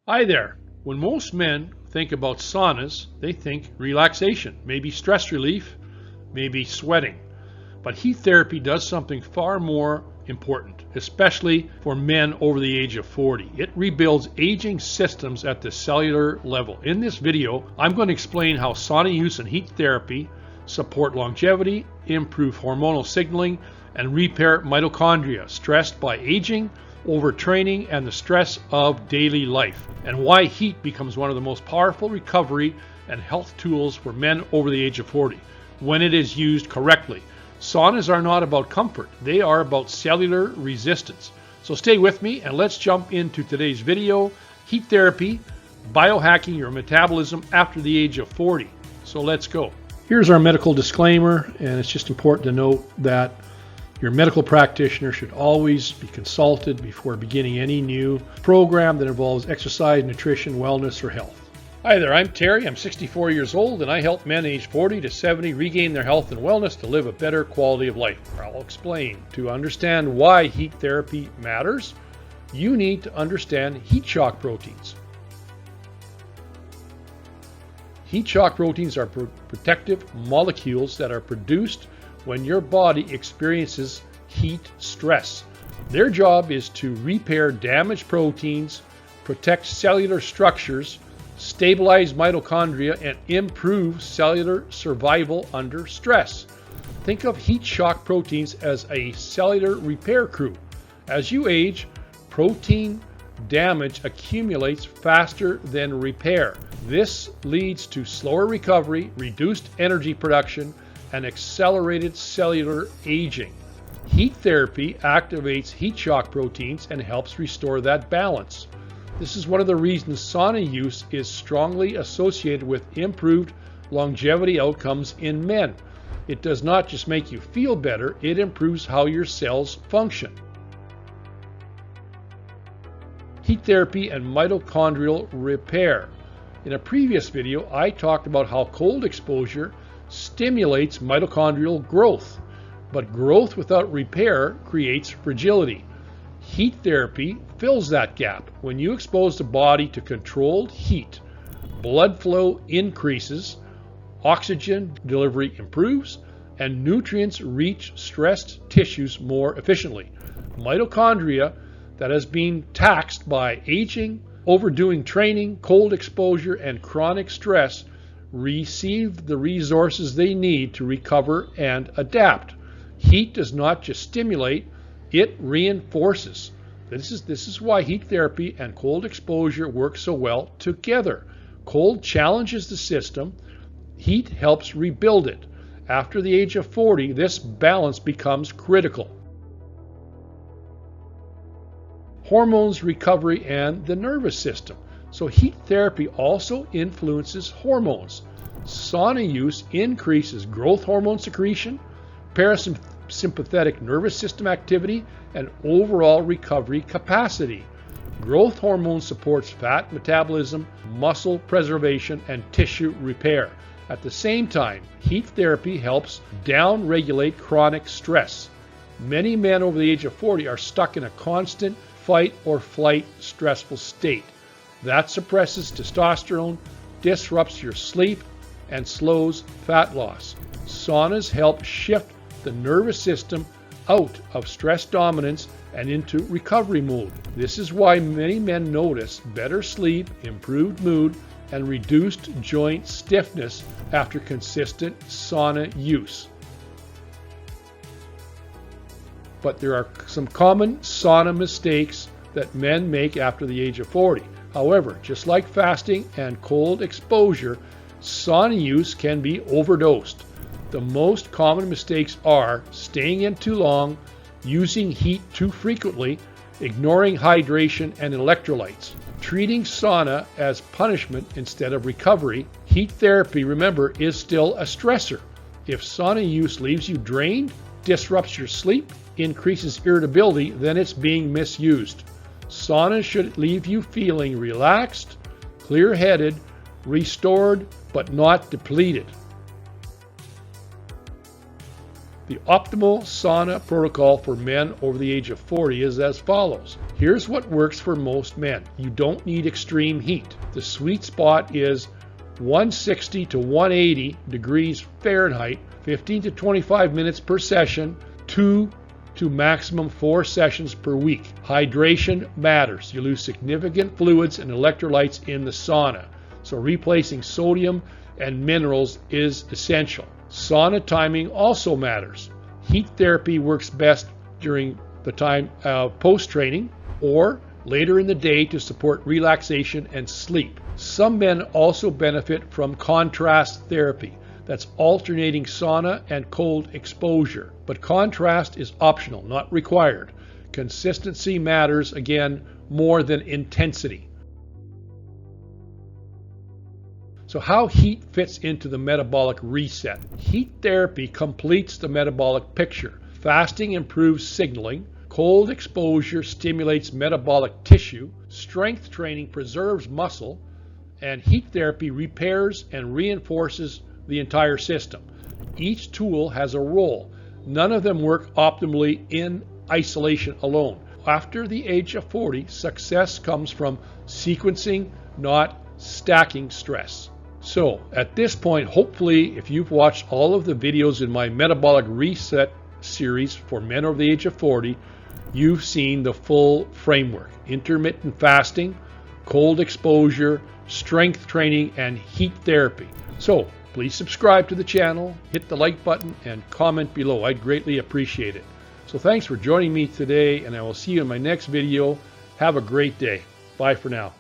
Hi there. When most men think about saunas, they think relaxation, maybe stress relief, maybe sweating. But heat therapy does something far more important, especially for men over the age of 40. It rebuilds aging systems at the cellular level. In this video, I'm going to explain how sauna use and heat therapy support longevity, improve hormonal signaling, and repair mitochondria stressed by aging, overtraining, and the stress of daily life, and why heat becomes one of the most powerful recovery and health tools for men over the age of 40 when it is used correctly. Saunas are not about comfort, they are about cellular resistance. So stay with me and let's jump into today's video, heat therapy, biohacking your metabolism after the age of 40. So let's go. Here's our medical disclaimer, and it's just important to note that your medical practitioner should always be consulted before beginning any new program that involves exercise, nutrition, wellness, or health. Hi there, I'm Terry. I'm 64 years old, and I help men aged 40 to 70 regain their health and wellness to live a better quality of life. I'll explain. To understand why heat therapy matters, you need to understand heat shock proteins. Heat shock proteins are protective molecules that are produced when your body experiences heat stress. Their job is to repair damaged proteins, protect cellular structures, stabilize mitochondria, and improve cellular survival under stress. Think of heat shock proteins as a cellular repair crew. As you age, protein damage accumulates faster than repair. This leads to slower recovery, reduced energy production, and accelerated cellular aging. Heat therapy activates heat shock proteins and helps restore that balance. This is one of the reasons sauna use is strongly associated with improved longevity outcomes in men. It does not just make you feel better, it improves how your cells function. Heat therapy and mitochondrial repair. In a previous video, I talked about how cold exposure stimulates mitochondrial growth, but growth without repair creates fragility. Heat therapy fills that gap. When you expose the body to controlled heat, blood flow increases, oxygen delivery improves, and nutrients reach stressed tissues more efficiently. Mitochondria that has been taxed by aging, overdoing training, cold exposure, and chronic stress receive the resources they need to recover and adapt. Heat does not just stimulate, it reinforces. This is why heat therapy and cold exposure work so well together. Cold challenges the system, heat helps rebuild it. After the age of 40, this balance becomes critical. Hormones, recovery, and the nervous system. So heat therapy also influences hormones. Sauna use increases growth hormone secretion, parasympathetic nervous system activity, and overall recovery capacity. Growth hormone supports fat metabolism, muscle preservation, and tissue repair. At the same time, heat therapy helps down-regulate chronic stress. Many men over the age of 40 are stuck in a constant fight or flight stressful state. That suppresses testosterone, disrupts your sleep, and slows fat loss. Saunas help shift the nervous system out of stress dominance and into recovery mode. This is why many men notice better sleep, improved mood, and reduced joint stiffness after consistent sauna use. But there are some common sauna mistakes that men make after the age of 40. However, just like fasting and cold exposure, sauna use can be overdosed. The most common mistakes are staying in too long, using heat too frequently, ignoring hydration and electrolytes, treating sauna as punishment instead of recovery. Heat therapy, remember, is still a stressor. If sauna use leaves you drained, disrupts your sleep, increases irritability, then it's being misused. Sauna should leave you feeling relaxed, clear-headed, restored, but not depleted. The optimal sauna protocol for men over the age of 40 is as follows. Here's what works for most men. You don't need extreme heat. The sweet spot is 160 to 180 degrees Fahrenheit, 15 to 25 minutes per session, 2 to maximum 4 sessions per week. Hydration matters. You lose significant fluids and electrolytes in the sauna, so replacing sodium and minerals is essential. Sauna timing also matters. Heat therapy works best during the time post-training or later in the day to support relaxation and sleep. Some men also benefit from contrast therapy. That's alternating sauna and cold exposure. But contrast is optional, not required. Consistency matters, again, more than intensity. So how heat fits into the metabolic reset. Heat therapy completes the metabolic picture. Fasting improves signaling. Cold exposure stimulates metabolic tissue. Strength training preserves muscle. And heat therapy repairs and reinforces the entire system. Each tool has a role. None of them work optimally in isolation alone. After the age of 40, success comes from sequencing, not stacking stress. So at this point, hopefully, if you've watched all of the videos in my Metabolic Reset series for men over the age of 40, you've seen the full framework. Intermittent fasting, cold exposure, strength training, and heat therapy. So please subscribe to the channel, hit the like button, and comment below. I'd greatly appreciate it. So thanks for joining me today, and I will see you in my next video. Have a great day. Bye for now.